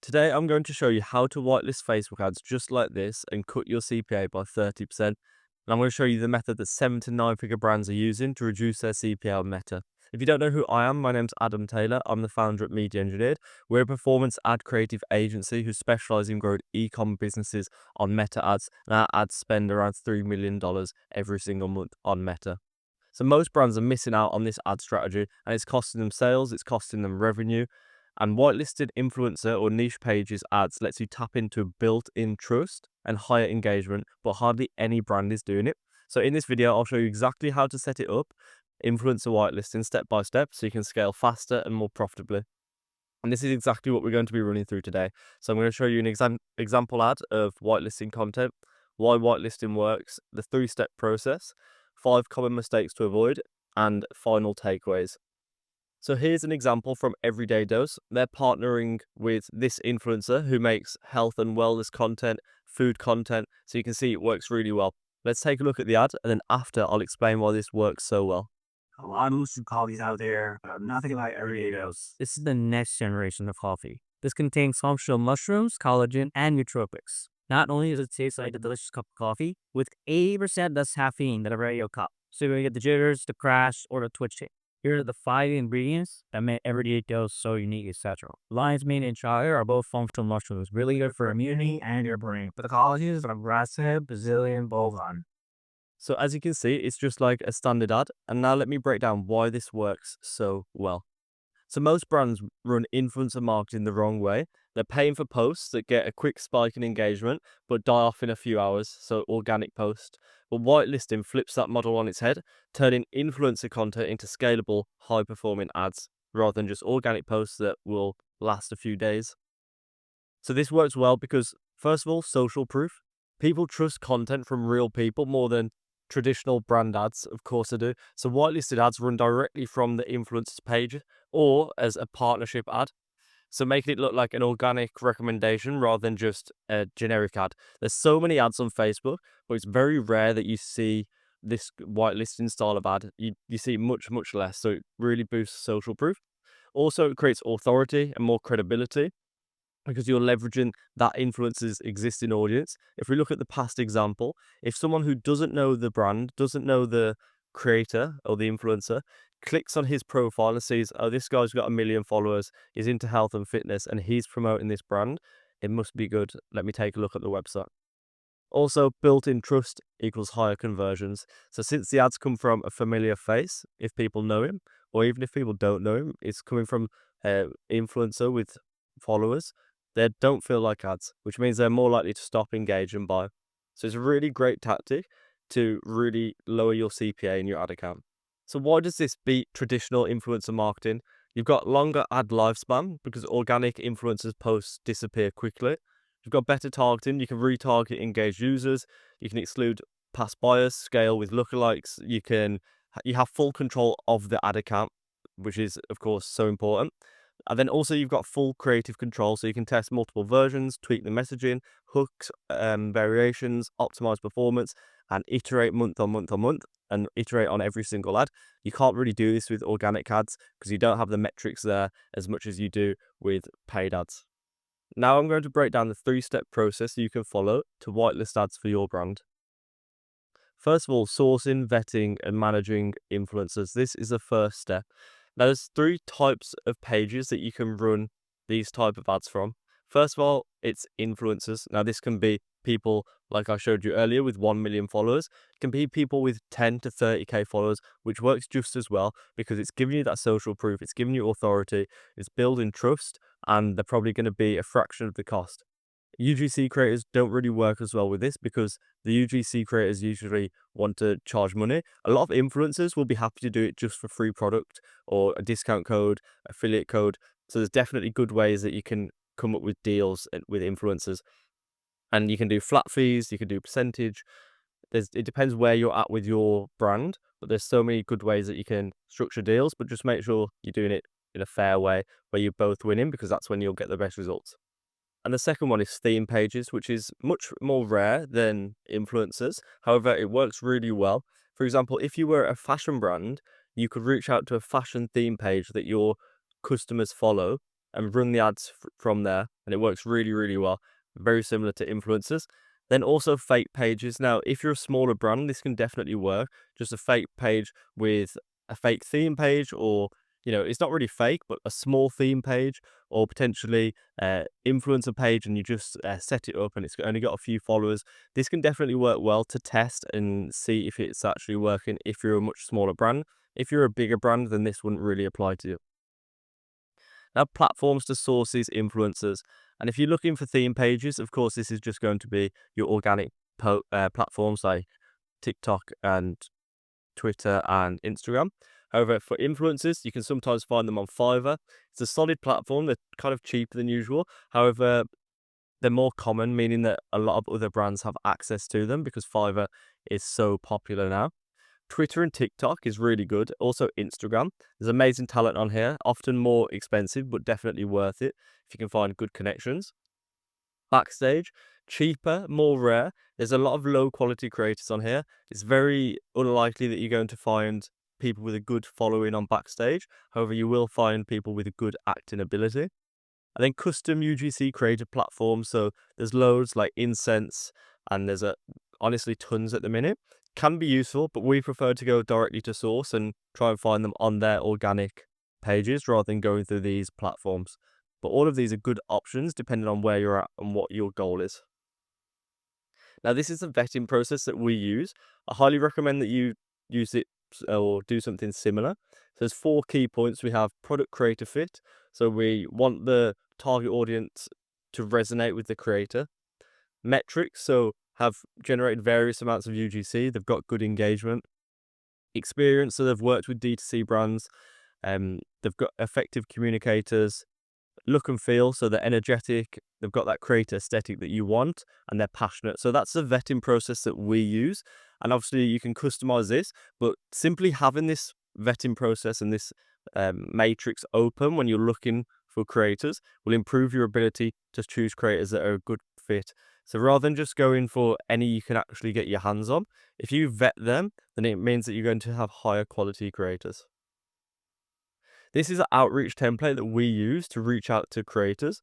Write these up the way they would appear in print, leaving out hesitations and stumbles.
Today, I'm going to show you how to whitelist Facebook ads just like this and cut your CPA by 30%. And I'm going to show you the method that 7 to 9 figure brands are using to reduce their CPA on Meta. If you don't know who I am, my name's Adam Taylor. I'm the founder at Media Engineered. We're a performance ad creative agency who specialize in growing e-com businesses on Meta ads, and our ads spend around $3 million every single month on Meta. So most brands are missing out on this ad strategy, and it's costing them sales, it's costing them revenue. And whitelisted influencer or niche pages ads lets you tap into built-in trust and higher engagement, but hardly any brand is doing it. So in this video, I'll show you exactly how to set it up, influencer whitelisting step by step, so you can scale faster and more profitably. And this is exactly what we're going to be running through today. So I'm going to show you an example ad of whitelisting content, why whitelisting works, the 3-step process, 5 common mistakes to avoid, and final takeaways. So here's an example from Everyday Dose. They're partnering with this influencer who makes health and wellness content, food content, so you can see it works really well. Let's take a look at the ad, and then after I'll explain why this works so well. A lot of Muslim coffees out there, nothing like everyday dose. This is the next generation of coffee. This contains functional mushrooms, collagen, and nootropics. Not only does it taste like a delicious cup of coffee, with 80% less caffeine than a regular cup, so you don't get the jitters, the crash, or the twitching. Here are the 5 ingredients that make everyday dose so unique, etc. Lion's mane and chaya are both functional mushrooms, really good for immunity and your brain. But the collagen is from grass-fed Brazilian bovine. So as you can see, it's just like a standard ad, and now let me break down why this works so well. So most brands run influencer marketing the wrong way. They're paying for posts that get a quick spike in engagement, but die off in a few hours, so organic post. But whitelisting flips that model on its head, turning influencer content into scalable, high-performing ads, rather than just organic posts that will last a few days. So this works well because, first of all, social proof. People trust content from real people more than traditional brand ads, of course they do. So whitelisted ads run directly from the influencer's page or as a partnership ad. So making it look like an organic recommendation rather than just a generic ad. There's so many ads on Facebook, but it's very rare that you see this whitelisting style of ad. You see much, much less. So it really boosts social proof. Also, it creates authority and more credibility, because you're leveraging that influencer's existing audience. If we look at the past example, if someone who doesn't know the brand, doesn't know the creator or the influencer, clicks on his profile and sees, oh, this guy's got 1 million followers, he's into health and fitness, and he's promoting this brand, it must be good. Let me take a look at the website. Also, built-in trust equals higher conversions. So since the ads come from a familiar face, if people know him, or even if people don't know him, it's coming from an influencer with followers, they don't feel like ads, which means they're more likely to stop, engage, and buy. So it's a really great tactic to really lower your CPA in your ad account. So why does this beat traditional influencer marketing? You've got longer ad lifespan because organic influencers posts disappear quickly. You've got better targeting. You can retarget engaged users. You can exclude past buyers, scale with lookalikes. You have full control of the ad account, which is of course so important. And then also you've got full creative control, so you can test multiple versions, tweak the messaging, hooks, variations, optimize performance, and iterate month on month on month, and iterate on every single ad. You can't really do this with organic ads because you don't have the metrics there as much as you do with paid ads. Now I'm going to break down the 3-step process you can follow to whitelist ads for your brand. First of all, sourcing, vetting, and managing influencers. This is the first step. Now, there's 3 types of pages that you can run these type of ads from. First of all, it's influencers. Now, this can be people like I showed you earlier with 1 million followers. It can be people with 10 to 30k followers, which works just as well because it's giving you that social proof, it's giving you authority, it's building trust, and they're probably going to be a fraction of the cost. UGC creators don't really work as well with this because the UGC creators usually want to charge money. A lot of influencers will be happy to do it just for free product or a discount code, affiliate code. So there's definitely good ways that you can come up with deals with influencers. And you can do flat fees, you can do percentage. It depends where you're at with your brand, but there's so many good ways that you can structure deals, but just make sure you're doing it in a fair way where you're both winning, because that's when you'll get the best results. And the second one is theme pages, which is much more rare than influencers. However, it works really well. For example, if you were a fashion brand, you could reach out to a fashion theme page that your customers follow and run the ads from there, and it works really, really well. Very similar to influencers. Then also fake pages. Now, if you're a smaller brand, this can definitely work. Just a fake page with a fake theme page, or it's not really fake, but a small theme page, or potentially influencer page, and you just set it up and it's only got a few followers. This can definitely work well to test and see if it's actually working if you're a much smaller brand. If you're a bigger brand, then this wouldn't really apply to you. Now, platforms to source these influencers. And if you're looking for theme pages, of course, this is just going to be your organic platforms like TikTok and Twitter and Instagram. However, for influencers, you can sometimes find them on Fiverr. It's a solid platform. They're kind of cheaper than usual. However, they're more common, meaning that a lot of other brands have access to them because Fiverr is so popular now. Twitter and TikTok is really good. Also Instagram. There's amazing talent on here, often more expensive, but definitely worth it if you can find good connections. Backstage, cheaper, more rare. There's a lot of low quality creators on here. It's very unlikely that you're going to find people with a good following on Backstage. However, you will find people with a good acting ability. And then custom UGC creator platforms. So there's loads like Incense, and there's honestly tons at the minute. Can be useful, but we prefer to go directly to source and try and find them on their organic pages rather than going through these platforms. But all of these are good options depending on where you're at and what your goal is. Now, this is the vetting process that we use. I highly recommend that you use it or do something similar. So there's 4 key points. We have product creator fit. So we want the target audience to resonate with the creator. Metrics, so have generated various amounts of UGC. They've got good engagement. Experience, so they've worked with D2C brands. They've got effective communicators. Look and feel, so they're energetic, they've got that creator aesthetic that you want, and they're passionate. So that's the vetting process that we use. And obviously you can customize this, but simply having this vetting process and this matrix open when you're looking for creators will improve your ability to choose creators that are a good fit. So rather than just going for any you can actually get your hands on, if you vet them, then it means that you're going to have higher quality creators. This is an outreach template that we use to reach out to creators.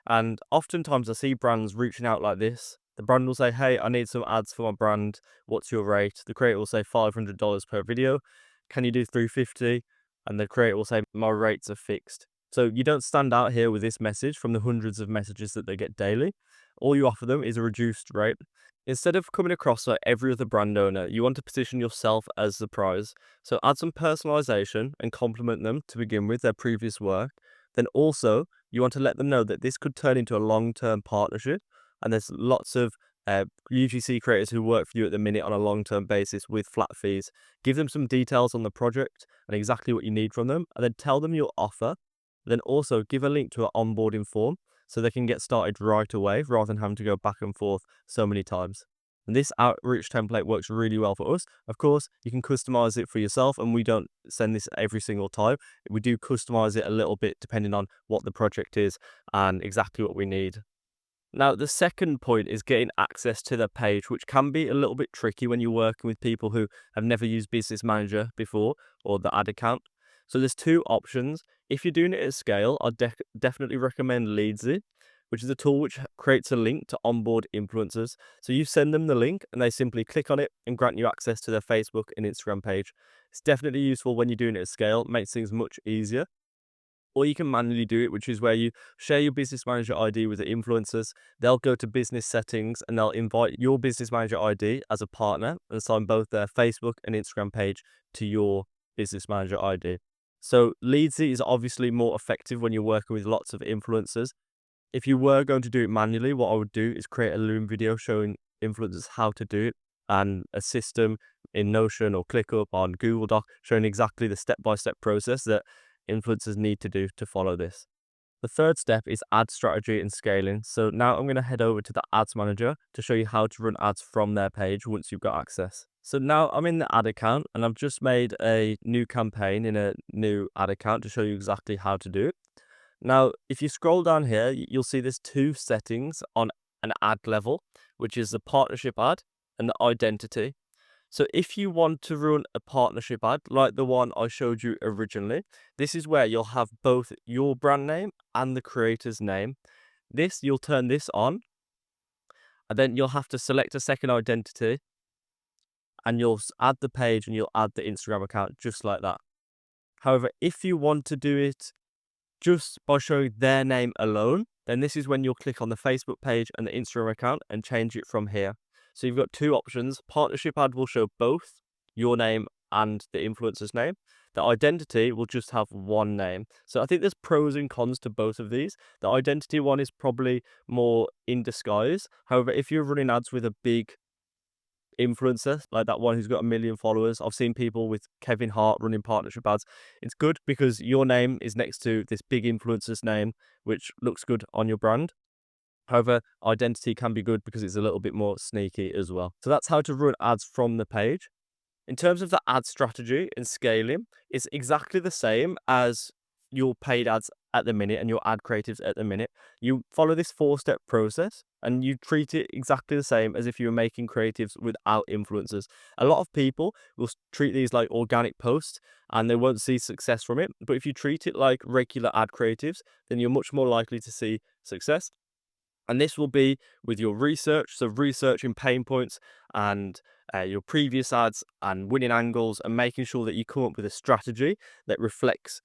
And oftentimes I see brands reaching out like this. The brand will say, hey, I need some ads for my brand. What's your rate? The creator will say $500 per video. Can you do $350? And the creator will say, my rates are fixed. So you don't stand out here with this message from the hundreds of messages that they get daily. All you offer them is a reduced rate. Instead of coming across like every other brand owner, you want to position yourself as the prize. So add some personalization and compliment them to begin with their previous work. Then also, you want to let them know that this could turn into a long-term partnership. And there's lots of UGC creators who work for you at the minute on a long-term basis with flat fees. Give them some details on the project and exactly what you need from them, and then tell them your offer. Then also give a link to an onboarding form so they can get started right away rather than having to go back and forth so many times. And this outreach template works really well for us. Of course, you can customize it for yourself, and we don't send this every single time. We do customize it a little bit depending on what the project is and exactly what we need. Now, the second point is getting access to the page, which can be a little bit tricky when you're working with people who have never used Business Manager before or the ad account. So there's 2 options. If you're doing it at scale, I'd definitely recommend Leadsy, which is a tool which creates a link to onboard influencers. So you send them the link and they simply click on it and grant you access to their Facebook and Instagram page. It's definitely useful when you're doing it at scale. It makes things much easier. Or you can manually do it, which is where you share your Business Manager ID with the influencers. They'll go to business settings and they'll invite your Business Manager ID as a partner and assign both their Facebook and Instagram page to your Business Manager ID. So Leadsy is obviously more effective when you're working with lots of influencers. If you were going to do it manually, what I would do is create a Loom video showing influencers how to do it, and a system in Notion or ClickUp on Google Doc showing exactly the step-by-step process that influencers need to do to follow this. The third step is ad strategy and scaling. So now I'm going to head over to the ads manager to show you how to run ads from their page once you've got access. So now I'm in the ad account and I've just made a new campaign in a new ad account to show you exactly how to do it. Now, if you scroll down here, you'll see there's 2 settings on an ad level, which is the partnership ad and the identity. So if you want to run a partnership ad like the one I showed you originally, this is where you'll have both your brand name and the creator's name. You'll turn this on, and then you'll have to select a second identity, and you'll add the page and you'll add the Instagram account just like that. However, if you want to do it just by showing their name alone, then this is when you'll click on the Facebook page and the Instagram account and change it from here. So you've got two options. Partnership ad will show both your name and the influencer's name. The identity will just have one name. So I think there's pros and cons to both of these. The identity one is probably more in disguise. However, if you're running ads with a big influencer, like that one who's got 1 million followers. I've seen people with Kevin Hart running partnership ads. It's good because your name is next to this big influencer's name, which looks good on your brand. However, identity can be good because it's a little bit more sneaky as well. So that's how to run ads from the page. In terms of the ad strategy and scaling, it's exactly the same as your paid ads at the minute and your ad creatives at the minute. You follow this 4-step process and you treat it exactly the same as if you were making creatives without influencers. A lot of people will treat these like organic posts and they won't see success from it. But if you treat it like regular ad creatives, then you're much more likely to see success. And this will be with your research, so researching pain points and your previous ads and winning angles and making sure that you come up with a strategy that reflects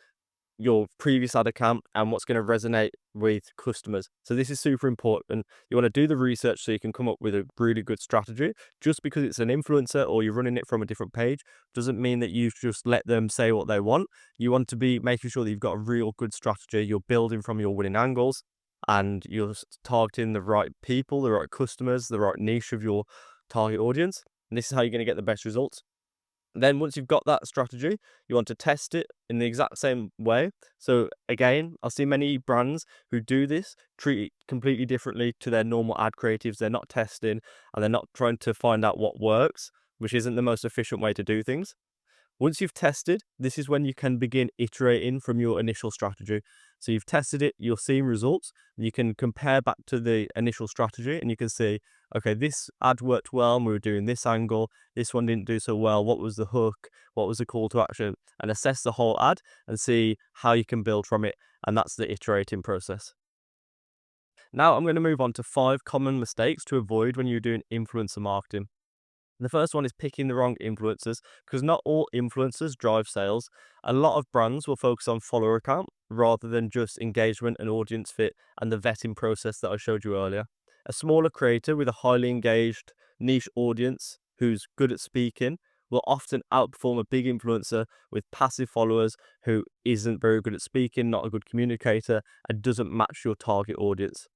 your previous ad account and what's going to resonate with customers. So this is super important. You want to do the research so you can come up with a really good strategy. Just because it's an influencer or you're running it from a different page doesn't mean that you just let them say what they want. You want to be making sure that you've got a real good strategy. You're building from your winning angles and you're targeting the right people, the right customers, the right niche of your target audience. And this is how you're going to get the best results. Then once you've got that strategy, you want to test it in the exact same way. So again, I see many brands who do this, treat it completely differently to their normal ad creatives. They're not testing and they're not trying to find out what works, which isn't the most efficient way to do things. Once you've tested, this is when you can begin iterating from your initial strategy. So you've tested it, you're seeing results, and you can compare back to the initial strategy and you can see, okay, this ad worked well and we were doing this angle, this one didn't do so well, what was the hook, what was the call to action, and assess the whole ad and see how you can build from it. And that's the iterating process. Now I'm going to move on to 5 common mistakes to avoid when you're doing influencer marketing. The first one is picking the wrong influencers, because not all influencers drive sales. A lot of brands will focus on follower count rather than just engagement and audience fit and the vetting process that I showed you earlier. A smaller creator with a highly engaged niche audience who's good at speaking will often outperform a big influencer with passive followers who isn't very good at speaking, not a good communicator, and doesn't match your target audience.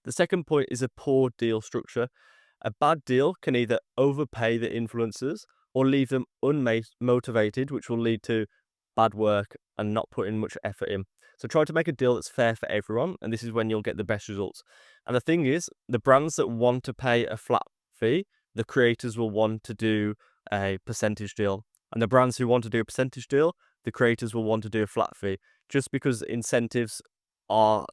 The second point is a poor deal structure. A bad deal can either overpay the influencers or leave them unmotivated, which will lead to bad work and not putting much effort in. So try to make a deal that's fair for everyone, and this is when you'll get the best results. And the thing is, the brands that want to pay a flat fee, the creators will want to do a percentage deal. And the brands who want to do a percentage deal, the creators will want to do a flat fee, just because incentives are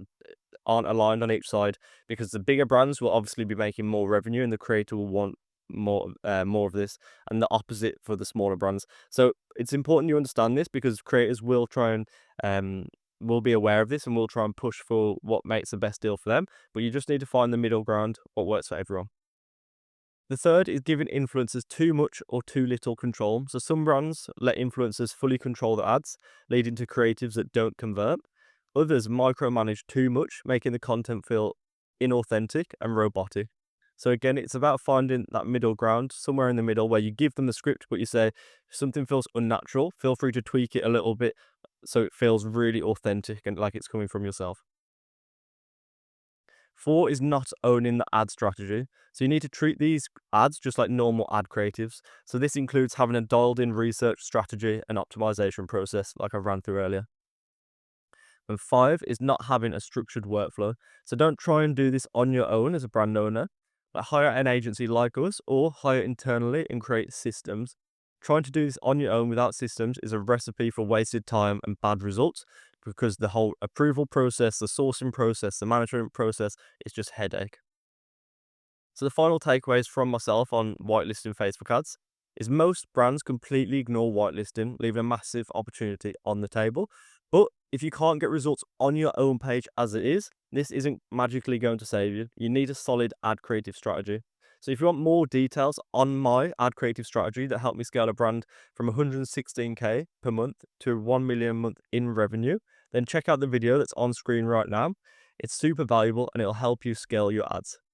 aren't aligned on each side, because the bigger brands will obviously be making more revenue and the creator will want more of this, and the opposite for the smaller brands. So it's important you understand this, because creators will try and will be aware of this and will try and push for what makes the best deal for them, but you just need to find the middle ground, what works for everyone. The third is giving influencers too much or too little control. So some brands let influencers fully control the ads, leading to creatives that don't convert. Others micromanage too much, making the content feel inauthentic and robotic. So again, it's about finding that middle ground, somewhere in the middle, where you give them the script, but you say, if something feels unnatural, feel free to tweak it a little bit so it feels really authentic and like it's coming from yourself. 4 is not owning the ad strategy. So you need to treat these ads just like normal ad creatives. So this includes having a dialed in research strategy and optimization process like I ran through earlier. And 5 is not having a structured workflow. So don't try and do this on your own as a brand owner, but hire an agency like us or hire internally and create systems. Trying to do this on your own without systems is a recipe for wasted time and bad results, because the whole approval process, the sourcing process, the management process is just headache. So the final takeaways from myself on whitelisting Facebook ads is most brands completely ignore whitelisting, leaving a massive opportunity on the table. But if you can't get results on your own page as it is, this isn't magically going to save you. You need a solid ad creative strategy. So if you want more details on my ad creative strategy that helped me scale a brand from 116K per month to 1 million a month in revenue, then check out the video that's on screen right now. It's super valuable and it'll help you scale your ads.